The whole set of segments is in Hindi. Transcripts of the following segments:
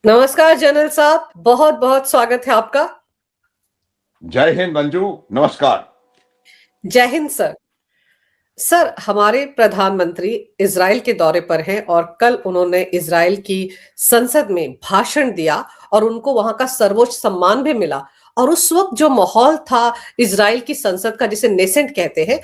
नमस्कार जनरल साहब, बहुत बहुत स्वागत है आपका। जय हिंद मंजू। नमस्कार। जय हिंद सर। सर, हमारे प्रधानमंत्री इजराइल के दौरे पर हैं और कल उन्होंने इजराइल की संसद में भाषण दिया और उनको वहां का सर्वोच्च सम्मान भी मिला। और उस वक्त जो माहौल था इजराइल की संसद का, जिसे नेसेंट कहते हैं,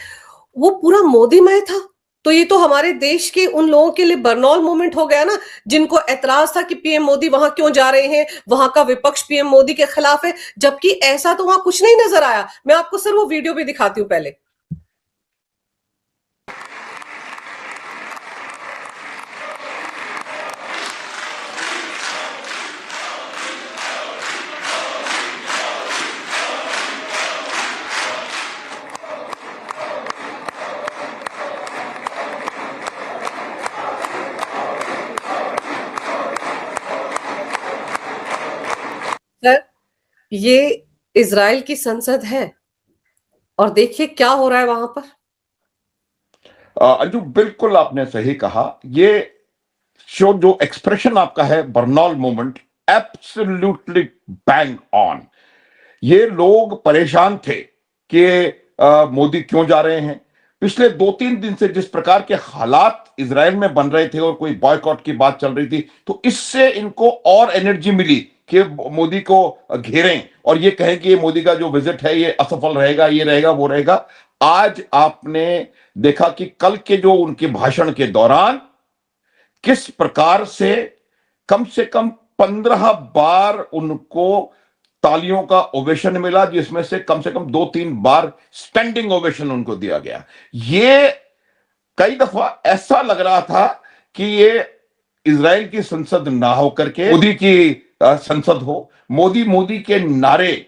वो पूरा मोदीमय था। तो ये तो हमारे देश के उन लोगों के लिए बर्नौल मोमेंट हो गया ना, जिनको एतराज था कि पीएम मोदी वहां क्यों जा रहे हैं, वहां का विपक्ष पीएम मोदी के खिलाफ है। जबकि ऐसा तो वहां कुछ नहीं नजर आया। मैं आपको सर वो वीडियो भी दिखाती हूँ पहले। सर, ये इजराइल की संसद है और देखिए क्या हो रहा है वहां पर। अंजू, बिल्कुल आपने सही कहा। ये जो एक्सप्रेशन आपका है, Bernoulli moment, absolutely bang on. ये लोग परेशान थे कि मोदी क्यों जा रहे हैं। पिछले 2-3 दिन से जिस प्रकार के हालात इजराइल में बन रहे थे और कोई बॉयकॉट की बात चल रही थी, तो इससे इनको और एनर्जी मिली कि मोदी को घेरें और ये कहें कि ये मोदी का जो विजिट है ये असफल रहेगा, ये रहेगा, वो रहेगा। आज आपने देखा कि कल के जो उनके भाषण के दौरान किस प्रकार से कम 15 बार उनको तालियों का ओवेशन मिला, जिसमें से कम 2-3 बार स्टैंडिंग ओवेशन उनको दिया गया। ये कई दफा ऐसा लग रहा था कि ये इजराइल की संसद ना होकर के मोदी की संसद हो। मोदी मोदी के नारे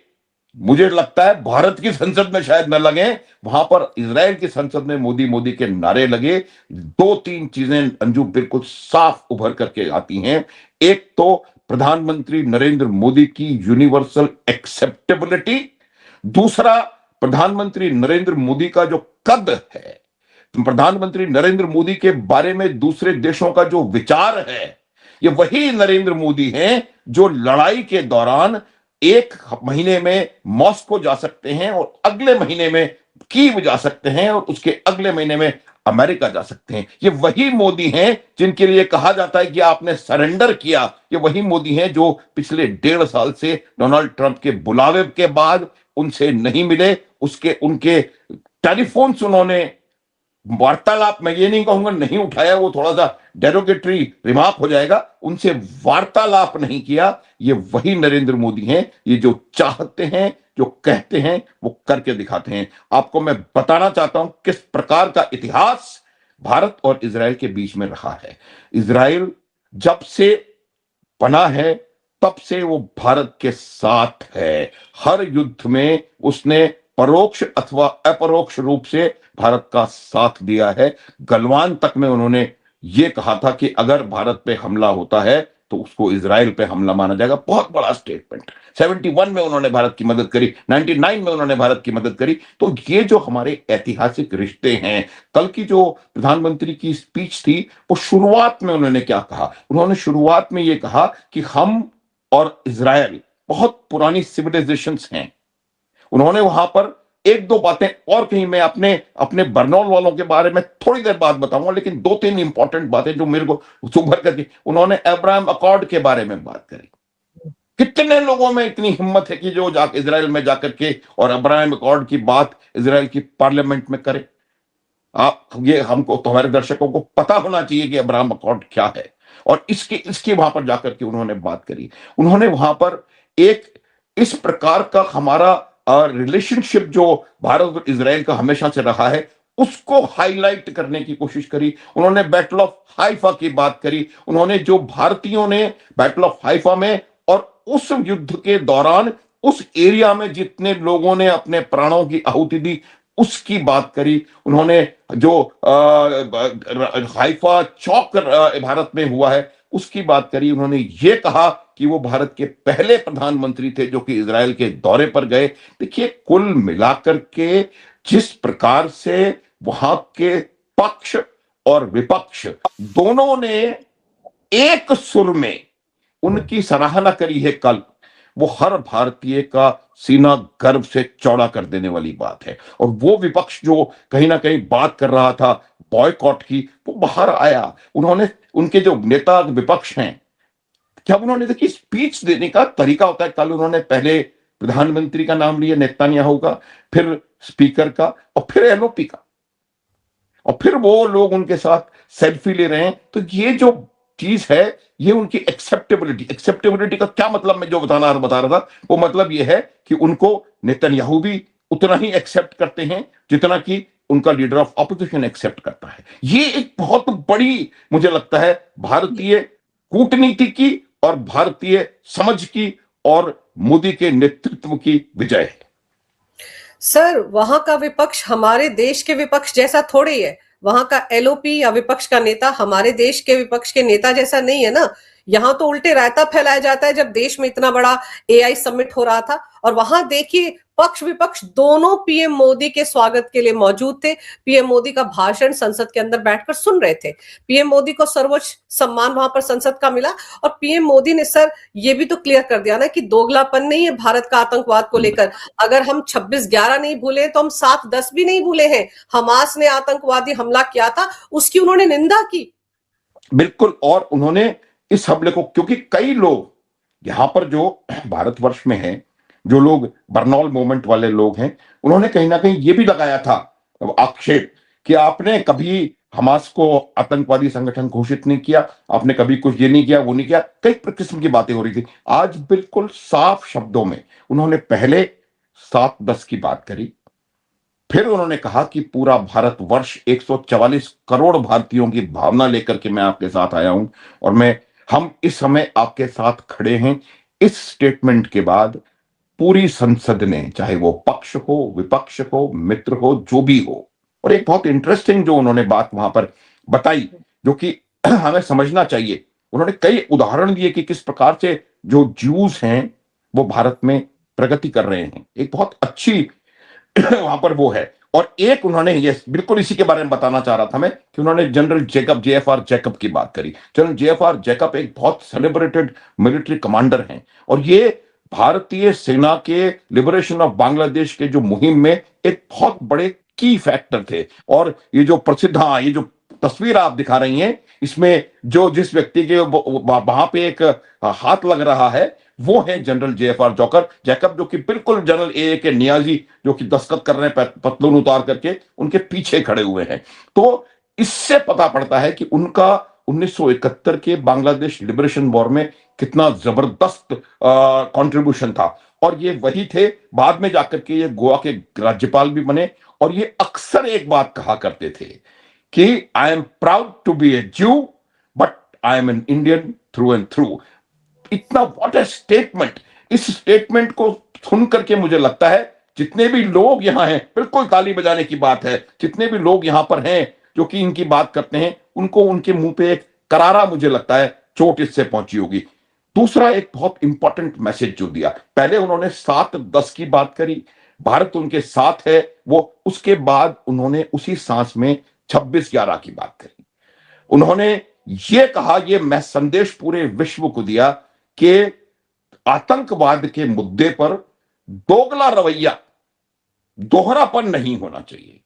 मुझे लगता है भारत की संसद में शायद न लगे, वहां पर इजराइल की संसद में मोदी मोदी के नारे लगे। 2-3 चीजें अंजू बिल्कुल साफ उभर करके आती हैं। एक तो प्रधानमंत्री नरेंद्र मोदी की यूनिवर्सल एक्सेप्टेबिलिटी, दूसरा प्रधानमंत्री नरेंद्र मोदी का जो कद है, प्रधानमंत्री नरेंद्र मोदी के बारे में दूसरे देशों का जो विचार है, ये वही नरेंद्र मोदी हैं जो लड़ाई के दौरान एक महीने में मॉस्को जा सकते हैं और अगले महीने में कीव जा सकते हैं और उसके अगले महीने में अमेरिका जा सकते हैं। ये वही मोदी हैं जिनके लिए कहा जाता है कि आपने सरेंडर किया। ये वही मोदी हैं जो पिछले 1.5 साल से डोनाल्ड ट्रंप के बुलावे के बाद उनसे नहीं मिले। उसके उनके टेलीफोन उन्होंने वार्तालाप, मैं ये नहीं कहूंगा नहीं उठाया, वो थोड़ा सा डेरोगेटरी रिमार्क हो जाएगा, उनसे वार्तालाप नहीं किया। ये वही नरेंद्र मोदी हैं, ये जो चाहते हैं, जो कहते हैं, वो करके दिखाते हैं। आपको मैं बताना चाहता हूं किस प्रकार का इतिहास भारत और इजराइल के बीच में रहा है। इजराइल जब से बना है तब से वो भारत के साथ है। हर युद्ध में उसने परोक्ष अथवा अपरोक्ष रूप से भारत का साथ दिया है। गलवान तक में उन्होंने ये कहा था कि अगर भारत पे हमला होता है तो उसको इजराइल पे हमला माना जाएगा। बहुत बड़ा स्टेटमेंट। 71 में उन्होंने भारत की मदद करी, 99 में उन्होंने भारत की मदद करी। तो ये जो हमारे ऐतिहासिक रिश्ते हैं, कल की जो प्रधानमंत्री की स्पीच थी, वो शुरुआत में उन्होंने क्या कहा? उन्होंने शुरुआत में ये कहा कि हम और इजराइल बहुत पुरानी सिविलाइजेशंस हैं। उन्होंने वहां पर एक दो बातें और कही। मैं अपने अपने बर्नौल वालों के बारे में थोड़ी देर बाद बताऊंगा, लेकिन 2-3 इंपॉर्टेंट बातें जो मेरे को सुभर करके, उन्होंने अब्राहम अकॉर्ड के बारे में बात करी। कितने लोगों में इतनी हिम्मत है कि जो जाकर इजराइल में जाकर के और अब्राहम अकॉर्ड की बात इजराइल की पार्लियामेंट में करे? आप ये हमको तो हमारे दर्शकों को पता होना चाहिए कि अब्राहम अकॉर्ड क्या है। और इसके इसके वहां पर जाकर के उन्होंने बात करी। उन्होंने वहां पर एक इस प्रकार का हमारा रिलेशनशिप जो भारत और इजराइल का हमेशा से रहा है, उसको हाईलाइट करने की कोशिश करी। उन्होंने बैटल ऑफ हाइफा की बात करी। उन्होंने जो भारतीयों ने बैटल ऑफ हाइफा में और उस युद्ध के दौरान उस एरिया में जितने लोगों ने अपने प्राणों की आहुति दी, उसकी बात करी। उन्होंने जो हाइफा चौक भारत में हुआ है, उसकी बात करी। उन्होंने ये कहा कि वो भारत के पहले प्रधानमंत्री थे जो कि इजराइल के दौरे पर गए। देखिए, कुल मिलाकर के जिस प्रकार से वहां के पक्ष और विपक्ष दोनों ने एक सुर में उनकी सराहना करी है कल, वो हर भारतीय का सीना गर्व से चौड़ा कर देने वाली बात है। और वो विपक्ष जो कहीं ना कहीं बात कर रहा था बॉयकॉट की, वो बाहर आया। उन्होंने, उनके जो नेता विपक्ष हैं, क्या उन्होंने, देखिए स्पीच देने का तरीका होता है। कल उन्होंने पहले प्रधानमंत्री का नाम लिया, नेतन्याहू का, फिर स्पीकर का, और फिर एलओपी का, और फिर वो लोग उनके साथ सेल्फी ले रहे हैं। तो ये जो चीज है, ये उनकी एक्सेप्टेबिलिटी, एक्सेप्टेबिलिटी का क्या मतलब, मैं जो बता रहा था, वो मतलब ये है कि उनको नेतन्याहू भी उतना ही एक्सेप्ट करते हैं जितना कि उनका लीडर ऑफ ऑपोजिशन एक्सेप्ट करता है। ये एक बहुत बड़ी, मुझे लगता है, भारतीय कूटनीति की और भारतीय समझ की और मोदी के नेतृत्व की विजय है। सर, वहां का विपक्ष हमारे देश के विपक्ष जैसा थोड़ी है। वहां का एलओपी या विपक्ष का नेता हमारे देश के विपक्ष के नेता जैसा नहीं है ना। यहाँ तो उल्टे रायता फैलाया जाता है। जब देश में इतना बड़ा एआई समिट हो रहा था, और वहां देखिए पक्ष विपक्ष दोनों पीएम मोदी के स्वागत के लिए मौजूद थे। पीएम मोदी का भाषण संसद के अंदर बैठकर सुन रहे थे। पीएम मोदी को सर्वोच्च सम्मान वहां पर संसद का मिला। और पीएम मोदी ने सर ये भी तो क्लियर कर दिया ना कि दोगलापन नहीं है भारत का आतंकवाद को लेकर। अगर हम 26/11 नहीं भूले तो हम 7/10 भी नहीं भूले हैं। हमास ने आतंकवादी हमला किया था, उसकी उन्होंने निंदा की। बिल्कुल। और उन्होंने इस हमले को, क्योंकि कई लोग यहां पर जो भारतवर्ष में हैं, जो लोग बर्नौल मूवमेंट वाले लोग हैं, उन्होंने कहीं ना कहीं ये भी लगाया था आक्षेप कि आपने कभी हमास को आतंकवादी संगठन घोषित नहीं किया, आपने कभी कुछ ये नहीं किया, वो नहीं किया, कई किस्म की बातें हो रही थी। आज बिल्कुल साफ शब्दों में उन्होंने पहले 7/10 की बात करी, फिर उन्होंने कहा कि पूरा भारतवर्ष 144 करोड़ भारतीयों की भावना लेकर के मैं आपके साथ आया हूं, और हम इस समय आपके साथ खड़े हैं। इस स्टेटमेंट के बाद पूरी संसद ने, चाहे वो पक्ष हो, विपक्ष हो, मित्र हो, जो भी हो, और एक बहुत इंटरेस्टिंग जो उन्होंने बात वहां पर बताई, जो कि हमें समझना चाहिए, उन्होंने कई उदाहरण दिए कि किस प्रकार से जो ज्यूज हैं वो भारत में प्रगति कर रहे हैं। एक बहुत अच्छी वहां पर वो है। और एक उन्होंने, ये बिल्कुल इसी के बारे में बताना चाह रहा था मैं, कि उन्होंने जनरल जेकब, जेएफआर जैकब की बात करी। जनरल जेएफआर जैकब एक बहुत सेलिब्रेटेड मिलिट्री कमांडर हैं, और ये भारतीय सेना के लिबरेशन ऑफ बांग्लादेश के जो मुहिम में एक बहुत बड़े की फैक्टर थे। और ये जो प्रसिद्ध, हाँ, ये जो तस्वीर आप दिखा रही हैं, इसमें जो जिस व्यक्ति के वहां पे एक हाथ लग रहा है, वो है जनरल जेएफआर जैकब, जो कि बिल्कुल जनरल ए के नियाजी, जो कि दस्तखत कर रहे हैं पतलून उतार करके, उनके पीछे खड़े हुए हैं। तो इससे पता पड़ता है कि उनका 1971 के बांग्लादेश लिबरेशन वॉर में कितना जबरदस्त कंट्रीब्यूशन था। और ये वही थे, बाद में जाकर के ये गोवा के राज्यपाल भी बने, और ये अक्सर एक बात कहा करते थे कि I am proud to be a Jew, but I am an Indian through and through. इतना, व्हाट अ स्टेटमेंट। इस स्टेटमेंट को सुन करके मुझे लगता है जितने भी लोग यहां हैं, बिल्कुल ताली बजाने की बात है। जितने भी लोग यहां पर हैं जो कि इनकी बात करते हैं, उनको उनके मुंह पे एक करारा, मुझे लगता है, चोट इससे पहुंची होगी। दूसरा एक बहुत इंपॉर्टेंट मैसेज जो दिया, पहले उन्होंने 7/10 की बात करी, भारत उनके साथ है वो, उसके बाद उन्होंने उसी सांस में 26/11 की बात करी। उन्होंने ये कहा, ये मैं संदेश पूरे विश्व को दिया कि आतंकवाद के मुद्दे पर दोगला रवैया, दोहरापन नहीं होना चाहिए।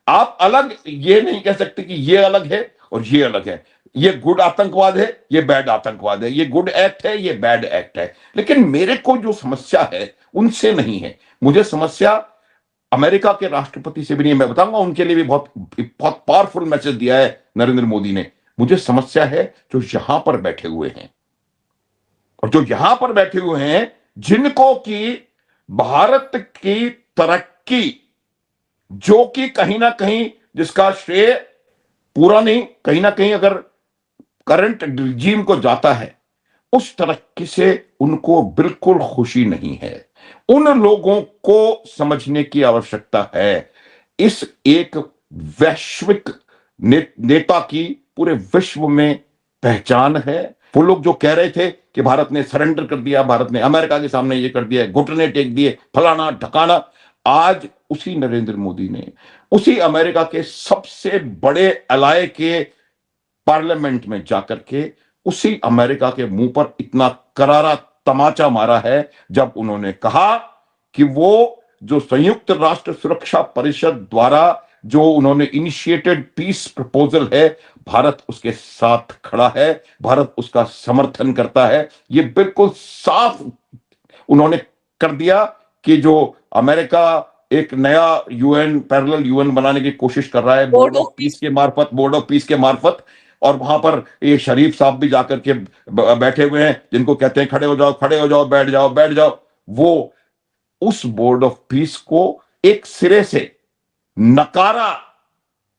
आप अलग ये नहीं कह सकते कि ये अलग है और ये अलग है, ये गुड आतंकवाद है, ये बैड आतंकवाद है, ये गुड एक्ट है, ये बैड एक्ट है। लेकिन मेरे को जो समस्या है उनसे नहीं है, मुझे समस्या अमेरिका के राष्ट्रपति से भी नहीं। मैं बताऊंगा, उनके लिए भी बहुत बहुत पावरफुल मैसेज दिया है नरेंद्र मोदी ने। मुझे समस्या है जो यहां पर बैठे हुए हैं, और जो यहां पर बैठे हुए हैं, जिनको कि भारत की तरक्की, जो कि कहीं ना कहीं जिसका श्रेय पूरा नहीं, कहीं ना कहीं अगर करंट रिजीम को जाता है, उस तरक्की से उनको बिल्कुल खुशी नहीं है। उन लोगों को समझने की आवश्यकता है। इस एक वैश्विक नेता की पूरे विश्व में पहचान है। वो लोग जो कह रहे थे कि भारत ने सरेंडर कर दिया, भारत ने अमेरिका के सामने ये कर दिया, घुटने टेक दिए, फलाना ढकाना, आज उसी नरेंद्र मोदी ने उसी अमेरिका के सबसे बड़े अलाय के पार्लियामेंट में जाकर के उसी अमेरिका के मुंह पर इतना करारा तमाचा मारा है जब उन्होंने कहा कि वो जो संयुक्त राष्ट्र सुरक्षा परिषद द्वारा जो उन्होंने इनिशिएटेड पीस प्रपोजल है, भारत उसके साथ खड़ा है, भारत उसका समर्थन करता है। ये बिल्कुल साफ उन्होंने कर दिया कि जो अमेरिका एक नया यूएन, पैरेलल यूएन बनाने की कोशिश कर रहा है board of peace. Board of peace के मार्फत, और वहां पर ये शरीफ साहब भी जाकर के बैठे हुए हैं, जिनको कहते हैं खड़े हो जाओ, खड़े हो जाओ, बैठ जाओ, बैठ जाओ। वो उस बोर्ड ऑफ पीस को एक सिरे से नकारा,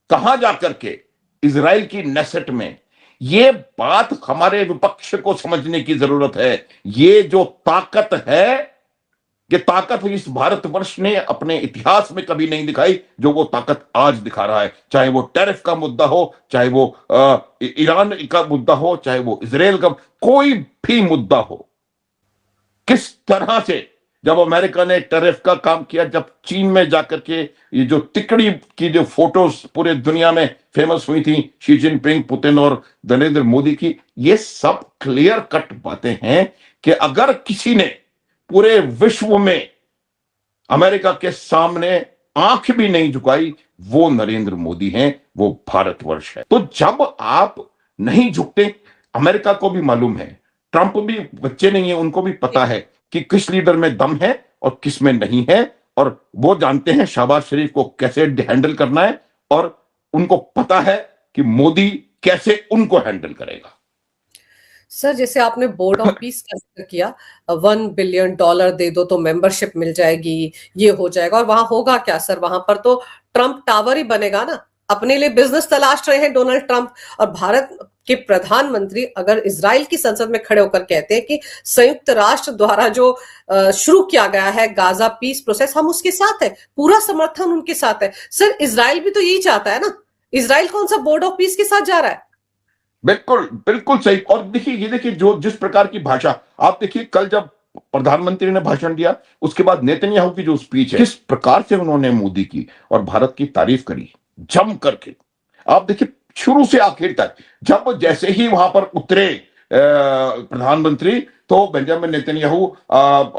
कहां जाकर के इजराइल की नेसेट में। ये बात हमारे विपक्ष को समझने की जरूरत है। ये जो ताकत है, ये ताकत इस भारतवर्ष ने अपने इतिहास में कभी नहीं दिखाई, जो वो ताकत आज दिखा रहा है। चाहे वो टैरिफ का मुद्दा हो, चाहे वो ईरान का मुद्दा हो, चाहे वो इजराइल का, कोई भी मुद्दा हो। किस तरह से जब अमेरिका ने टैरिफ का काम किया, जब चीन में जाकर के ये जो तिकड़ी की जो फोटोज पूरे दुनिया में फेमस हुई थी, शी जिनपिंग, पुतिन और नरेंद्र मोदी की, ये सब क्लियर कट बातें हैं कि अगर किसी ने पूरे विश्व में अमेरिका के सामने आंख भी नहीं झुकाई, वो नरेंद्र मोदी हैं, वो भारतवर्ष है। तो जब आप नहीं झुकते, अमेरिका को भी मालूम है, ट्रंप भी बच्चे नहीं है, उनको भी पता है कि किस लीडर में दम है और किस में नहीं है, और वो जानते हैं शहबाज शरीफ को कैसे हैंडल करना है, और उनको पता है कि मोदी कैसे उनको हैंडल करेगा। सर, जैसे आपने बोर्ड ऑफ पीस का जिक्र किया, $1 बिलियन दे दो तो मेंबरशिप मिल जाएगी, ये हो जाएगा। और वहां होगा क्या सर? वहां पर तो ट्रंप टावर ही बनेगा ना। अपने लिए बिजनेस तलाश रहे हैं डोनाल्ड ट्रंप। और भारत के प्रधानमंत्री अगर इजराइल की संसद में खड़े होकर कहते हैं कि संयुक्त राष्ट्र द्वारा जो शुरू किया गया है गाजा पीस प्रोसेस, हम उसके साथ है, पूरा समर्थन उनके साथ है। सर, इजराइल भी तो यही चाहता है ना। इजराइल कौन सा बोर्ड ऑफ पीस के साथ जा रहा है? बिल्कुल बिल्कुल सही। और देखिए, ये देखिए जो जिस प्रकार की भाषा, आप देखिए कल जब प्रधानमंत्री ने भाषण दिया, उसके बाद नेतन्याहू की जो स्पीच है, किस प्रकार से उन्होंने मोदी की और भारत की तारीफ करी जम करके। आप देखिए शुरू से आखिर तक, जब जैसे ही वहां पर उतरे प्रधानमंत्री, तो Benjamin Netanyahu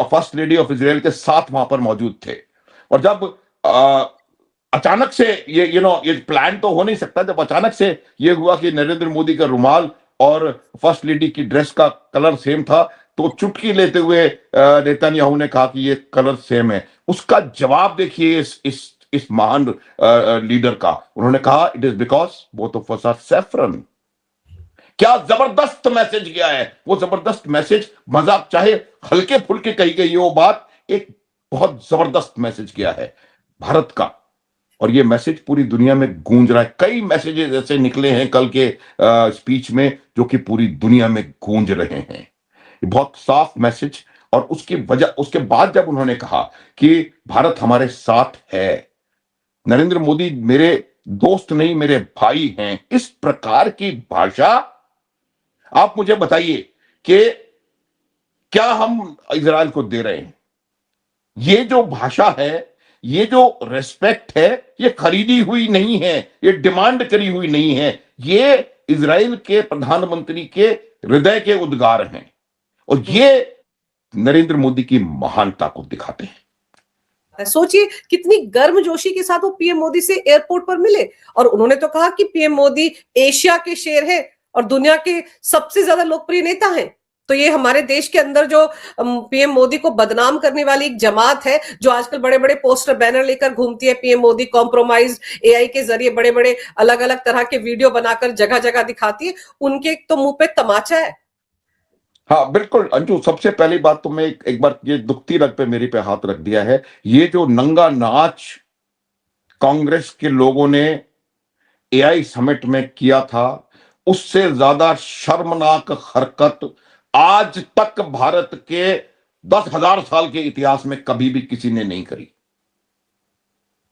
first lady of Israel के साथ वहां पर मौजूद थे। और जब अचानक से ये प्लान तो हो नहीं सकता, जब अचानक से ये हुआ कि नरेंद्र मोदी का रुमाल और फर्स्ट लेडी की ड्रेस का कलर सेम था, तो चुटकी लेते हुए नेतन्याहू ने कहा कि ये कलर सेम है। उसका जवाब देखिए इस महान लीडर का, उन्होंने कहा it is because both of us are saffron. क्या जबरदस्त मैसेज गया है वो, जबरदस्त मैसेज। मजाक चाहे हल्के फुल्के कही गई वो बात, एक बहुत जबरदस्त मैसेज गया है भारत का, और ये मैसेज पूरी दुनिया में गूंज रहा है। कई मैसेजेस ऐसे निकले हैं कल के स्पीच में जो कि पूरी दुनिया में गूंज रहे हैं। ये बहुत साफ मैसेज। और उसके बाद जब उन्होंने कहा कि भारत हमारे साथ है, नरेंद्र मोदी मेरे दोस्त नहीं मेरे भाई हैं, इस प्रकार की भाषा, आप मुझे बताइए कि क्या हम इजराइल को दे रहे हैं? ये जो भाषा है, ये जो रेस्पेक्ट है, ये खरीदी हुई नहीं है, ये डिमांड करी हुई नहीं है, ये इजराइल के प्रधानमंत्री के हृदय के उद्गार हैं, और ये नरेंद्र मोदी की महानता को दिखाते हैं। सोचिए कितनी गर्मजोशी के साथ वो पीएम मोदी से एयरपोर्ट पर मिले, और उन्होंने तो कहा कि पीएम मोदी एशिया के शेर है और दुनिया के सबसे ज्यादा लोकप्रिय नेता हैं। तो ये हमारे देश के अंदर जो पीएम मोदी को बदनाम करने वाली एक जमात है, जो आजकल बड़े बड़े पोस्टर बैनर लेकर घूमती है, पीएम मोदी कॉम्प्रोमाइज एआई के जरिए बड़े बड़े अलग अलग तरह के वीडियो बनाकर जगह जगह दिखाती है, उनके तो मुंह पे तमाचा है। हाँ बिल्कुल अंजू, सबसे पहली बात तो मैं एक बार ये दुखती रग पे मेरी पे हाथ रख दिया है। ये जो नंगा नाच कांग्रेस के लोगों ने एआई समिट में किया था, उससे ज्यादा शर्मनाक हरकत आज तक भारत के 10,000 साल के इतिहास में कभी भी किसी ने नहीं करी।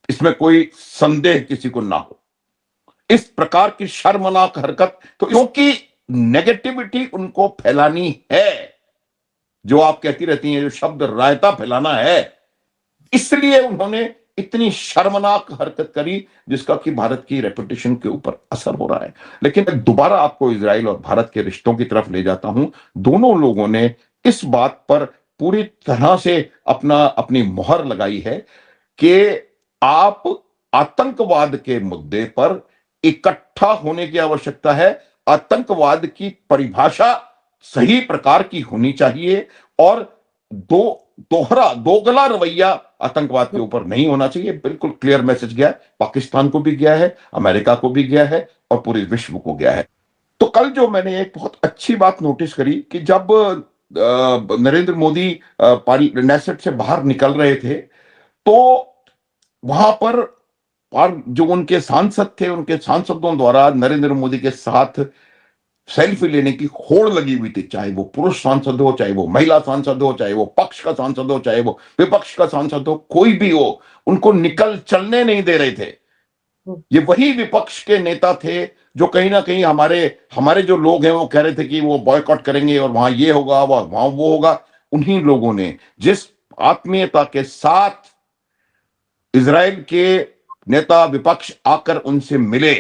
इसमें कोई संदेह किसी को ना हो। इस प्रकार की शर्मनाक हरकत, तो क्योंकि नेगेटिविटी उनको फैलानी है, जो आप कहती रहती हैं, जो शब्द रायता फैलाना है, इसलिए उन्होंने इतनी शर्मनाक हरकत करी जिसका कि भारत की रेपुटेशन के ऊपर असर हो रहा है। लेकिन मैं दोबारा आपको इजराइल और भारत के रिश्तों की तरफ ले जाता हूं। दोनों लोगों ने इस बात पर पूरी तरह से अपनी मोहर लगाई है कि आप आतंकवाद के मुद्दे पर इकट्ठा होने की आवश्यकता है। आतंकवाद की परिभाषा सही प्रकार की होनी चाहिए और दोगला रवैया आतंकवाद के ऊपर नहीं होना चाहिए। बिल्कुल क्लियर मैसेज गया है, पाकिस्तान को भी गया है, अमेरिका को भी गया है और पूरे विश्व को गया है। तो कल जो मैंने एक बहुत अच्छी बात नोटिस करी कि जब नरेंद्र मोदी नेसेट से बाहर निकल रहे थे तो वहां पर और जो उनके सांसद थे, उनके सांसदों द्वारा नरेंद्र मोदी के साथ सेल्फी लेने की होड़ लगी हुई थी। चाहे वो पुरुष सांसद हो, चाहे वो महिला सांसद हो, चाहे वो पक्ष का सांसद हो, चाहे वो विपक्ष का सांसद हो, कोई भी हो, उनको निकल चलने नहीं दे रहे थे। ये वही विपक्ष के नेता थे जो कहीं ना कहीं हमारे हमारे जो लोग हैं वो कह रहे थे कि वो बॉयकॉट करेंगे और वहां ये होगा, वहां वो होगा। उन्हीं लोगों ने जिस आत्मीयता के साथ इजराइल के नेता विपक्ष आकर उनसे मिले,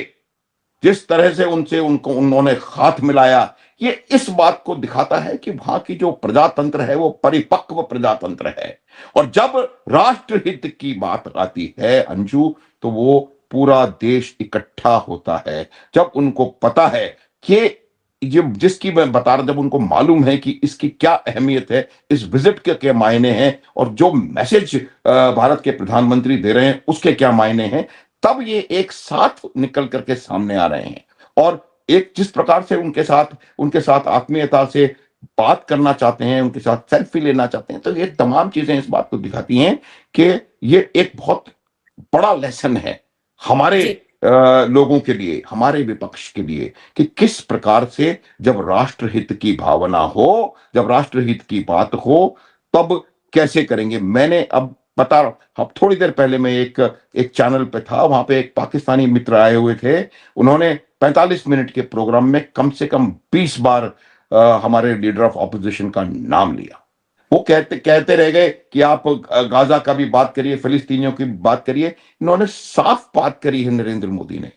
जिस तरह से उन्होंने हाथ मिलाया, ये इस बात को दिखाता है कि वहां की जो प्रजातंत्र है वो परिपक्व प्रजातंत्र है। और जब राष्ट्रहित की बात आती है अंशु, तो वो पूरा देश इकट्ठा होता है। जब उनको पता है कि ये जिसकी मैं बता रहा, जब उनको मालूम है कि इसकी क्या अहमियत है, इस विजिट के क्या मायने हैं और जो मैसेज भारत के प्रधानमंत्री दे रहे हैं उसके क्या मायने हैं, तब ये एक साथ निकल करके सामने आ रहे हैं। और एक जिस प्रकार से उनके साथ आत्मीयता से बात करना चाहते हैं, उनके साथ सेल्फी लेना चाहते हैं, तो ये तमाम चीजें इस बात को दिखाती हैं कि ये एक बहुत बड़ा लेसन है हमारे लोगों के लिए, हमारे विपक्ष के लिए, कि किस प्रकार से जब राष्ट्रहित की भावना हो, जब राष्ट्रहित की बात हो, तब कैसे करेंगे। मैंने अब बता रहा हूं, अब थोड़ी देर पहले मैं एक चैनल पे था, वहां पे एक पाकिस्तानी मित्र आए हुए थे। उन्होंने 45 मिनट के प्रोग्राम में कम से कम 20 बार हमारे लीडर ऑफ ऑपोजिशन का नाम लिया। वो कहते रह गए कि आप गाजा का भी बात करिए, फिलिस्तीनियों की बात करिए। इन्होंने साफ बात करी है नरेंद्र मोदी ने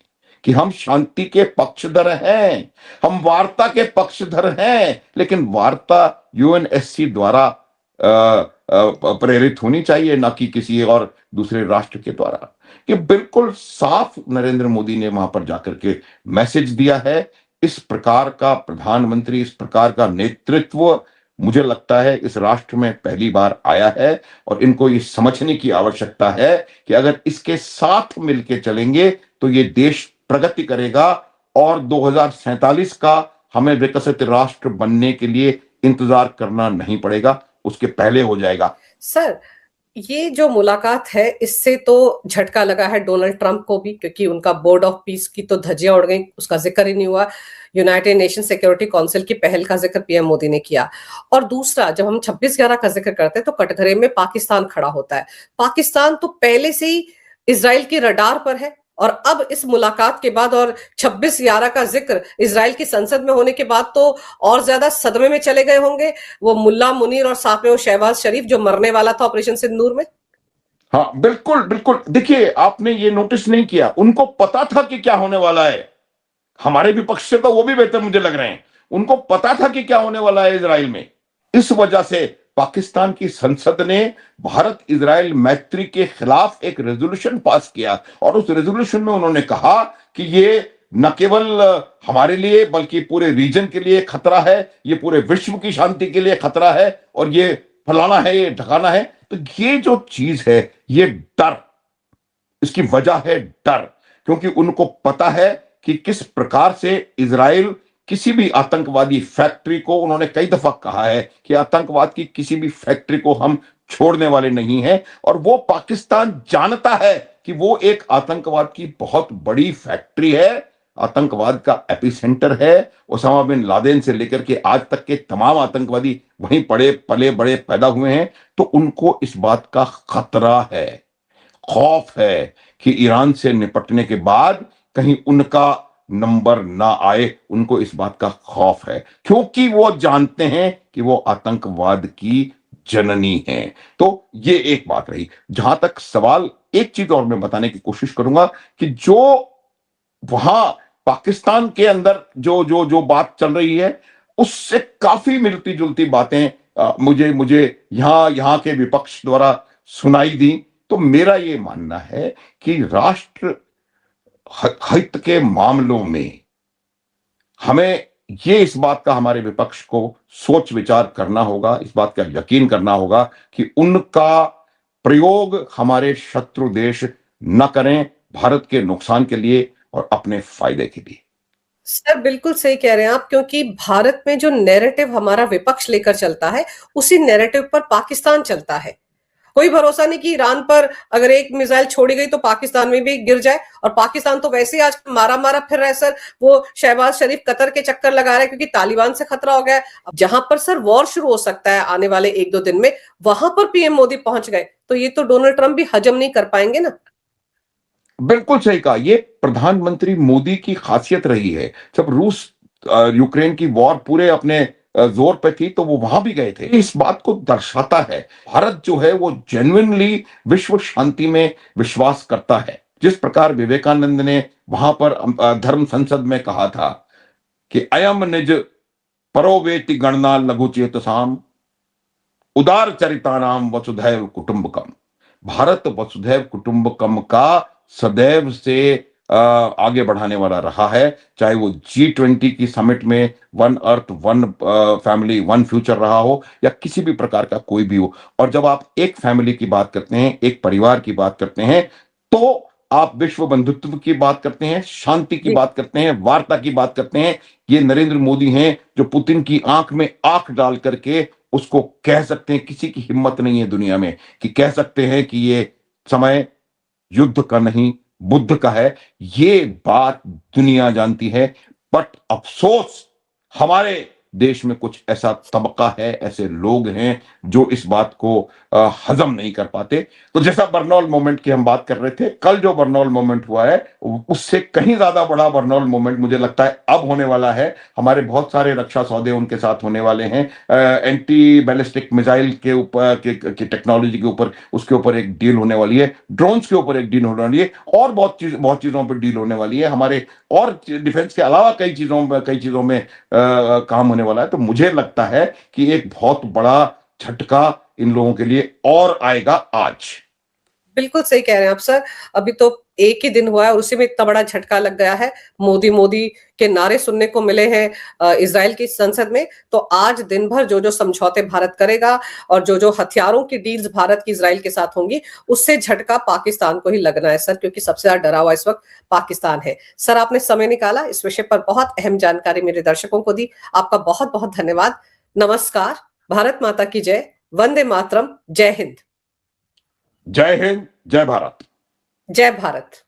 कि हम शांति के पक्षधर हैं, हम वार्ता के पक्षधर हैं, लेकिन वार्ता यूएनएससी द्वारा प्रेरित होनी चाहिए, ना कि किसी और दूसरे राष्ट्र के द्वारा। ये बिल्कुल साफ नरेंद्र मोदी ने वहां पर जाकर के मैसेज दिया है। इस प्रकार का प्रधानमंत्री, इस प्रकार का नेतृत्व मुझे लगता है इस राष्ट्र में पहली बार आया है और इनको ये समझने की आवश्यकता है कि अगर इसके साथ मिलके चलेंगे तो ये देश प्रगति करेगा और 2047 का हमें विकसित राष्ट्र बनने के लिए इंतजार करना नहीं पड़ेगा, उसके पहले हो जाएगा। सर, ये जो मुलाकात है इससे तो झटका लगा है डोनाल्ड ट्रंप को भी, क्योंकि उनका बोर्ड ऑफ पीस की तो धज्जियां उड़ गई, उसका जिक्र ही नहीं हुआ। यूनाइटेड नेशन सिक्योरिटी काउंसिल की पहल का जिक्र पीएम मोदी ने किया। और दूसरा, जब हम 26/11 का जिक्र करते हैं तो कटघरे में पाकिस्तान खड़ा होता है। पाकिस्तान तो पहले से ही इजराइल की रडार पर है और अब इस मुलाकात के बाद और 26/11 का जिक्र इजराइल की संसद में होने के बाद तो और ज्यादा सदमे में चले गए होंगे वो मुल्ला मुनीर और साथ में वो शहबाज शरीफ जो मरने वाला था ऑपरेशन सिंदूर में। हाँ, बिल्कुल बिल्कुल। देखिए, आपने ये नोटिस नहीं किया, उनको पता था कि क्या होने वाला है। हमारे विपक्ष से तो वो भी बेहतर मुझे लग रहे हैं। उनको पता था कि क्या होने वाला है इजराइल में। इस वजह से पाकिस्तान की संसद ने भारत इजराइल मैत्री के खिलाफ एक रेजोल्यूशन पास किया और उस रेजोल्यूशन में उन्होंने कहा कि ये न केवल हमारे लिए बल्कि पूरे रीजन के लिए खतरा है, ये पूरे विश्व की शांति के लिए खतरा है और ये फलाना है, ये ढकाना है। तो ये जो चीज है, ये डर, इसकी वजह है डर, क्योंकि उनको पता है कि किस प्रकार से इजराइल किसी भी आतंकवादी फैक्ट्री को, उन्होंने कई दफा कहा है कि आतंकवाद की किसी भी फैक्ट्री को हम छोड़ने वाले नहीं हैं। और वो पाकिस्तान जानता है कि वो एक आतंकवाद की बहुत बड़ी फैक्ट्री है, आतंकवाद का एपिसेंटर है। ओसामा बिन लादेन से लेकर के आज तक के तमाम आतंकवादी वहीं पड़े पले बड़े पैदा हुए हैं। तो उनको इस बात का खतरा है, खौफ है कि ईरान से निपटने के बाद कहीं उनका नंबर ना आए। उनको इस बात का खौफ है क्योंकि वो जानते हैं कि वो आतंकवाद की जननी हैं। तो ये एक बात रही। जहां तक सवाल, एक चीज और मैं बताने की कोशिश करूंगा कि जो वहां पाकिस्तान के अंदर जो जो जो बात चल रही है, उससे काफी मिलती जुलती बातें मुझे मुझे यहां के विपक्ष द्वारा सुनाई दी। तो मेरा ये मानना है कि राष्ट्र हित के मामलों में हमें ये इस बात का, हमारे विपक्ष को सोच विचार करना होगा, इस बात का यकीन करना होगा कि उनका प्रयोग हमारे शत्रु देश न करें, भारत के नुकसान के लिए और अपने फायदे के लिए। सर बिल्कुल सही कह रहे हैं आप, क्योंकि भारत में जो नैरेटिव हमारा विपक्ष लेकर चलता है, उसी नैरेटिव पर पाकिस्तान चलता है। कोई भरोसा नहीं कि ईरान पर अगर एक मिसाइल छोड़ी गई तो पाकिस्तान में भी गिर जाए, और पाकिस्तान तो वैसे ही आज मारा मारा फिर रहा है सर। वो शहबाज शरीफ कतर के चक्कर लगा रहा है क्योंकि तालिबान से खतरा हो गया है। अब जहां पर सर वॉर शुरू हो सकता है आने वाले 1-2 दिन में, वहां पर पीएम मोदी पहुंच गए तो ये तो डोनाल्ड ट्रंप भी हजम नहीं कर पाएंगे ना। बिल्कुल सही कहा। ये प्रधानमंत्री मोदी की खासियत रही है। जब रूस यूक्रेन की वॉर पूरे अपने जोर पे थी, तो वो वहां भी गए थे। इस बात को दर्शाता है भारत जो है वो जेन्युइनली विश्व शांति में विश्वास करता है। जिस प्रकार विवेकानंद ने वहां पर धर्म संसद में कहा था कि अयम निज परोवेति गणना लघु चेतसाम उदार चरितानाम वसुधैव कुटुंबकम। भारत वसुधैव कुटुंबकम का सदैव से आगे बढ़ाने वाला रहा है। चाहे वो G20 की समिट में one earth one family one future रहा हो, या किसी भी प्रकार का कोई भी हो। और जब आप एक फैमिली की बात करते हैं, एक परिवार की बात करते हैं, तो आप विश्व बंधुत्व की बात करते हैं, शांति की जी। बात करते हैं, वार्ता की बात करते हैं। ये नरेंद्र मोदी हैं जो पुतिन की आंख में आंख डाल करके उसको कह सकते हैं। किसी की हिम्मत नहीं है दुनिया में कि कह सकते हैं कि ये समय युद्ध का नहीं, बुद्ध का है। ये बात दुनिया जानती है। बट अफसोस, हमारे देश में कुछ ऐसा तबका है, ऐसे लोग हैं जो इस बात को हजम नहीं कर पाते। तो जैसा बर्नौल मोमेंट की हम बात कर रहे थे, कल जो बर्नौल मोमेंट हुआ है, उससे कहीं ज्यादा बड़ा बर्नौल मोमेंट मुझे लगता है अब होने वाला है। हमारे बहुत सारे रक्षा सौदे उनके साथ होने वाले हैं। एंटी बैलिस्टिक मिसाइल के ऊपर की टेक्नोलॉजी के ऊपर, उसके ऊपर एक डील होने वाली है। ड्रोन्स के ऊपर एक डील होने वाली है, और बहुत चीजों पर डील होने वाली है। हमारे और डिफेंस के अलावा कई चीजों में काम होने वाला है। तो मुझे लगता है कि एक बहुत बड़ा झटका इन लोगों के लिए और आएगा आज। बिल्कुल सही कह रहे हैं आप सर। अभी तो एक ही दिन हुआ है और उसी में इतना बड़ा झटका लग गया है। मोदी मोदी के नारे सुनने को मिले हैं इजराइल की संसद में। तो आज दिन भर जो जो समझौते भारत करेगा और जो जो हथियारों की डील्स भारत की इजराइल के साथ होंगी, उससे झटका पाकिस्तान को ही लगना है सर, क्योंकि सबसे ज्यादा डरा हुआ इस वक्त पाकिस्तान है। सर आपने समय निकाला, इस विषय पर बहुत अहम जानकारी मेरे दर्शकों को दी। आपका बहुत बहुत धन्यवाद। नमस्कार। भारत माता की जय। वंदे मातरम। जय हिंद। जय हिंद, जय भारत। जय भारत।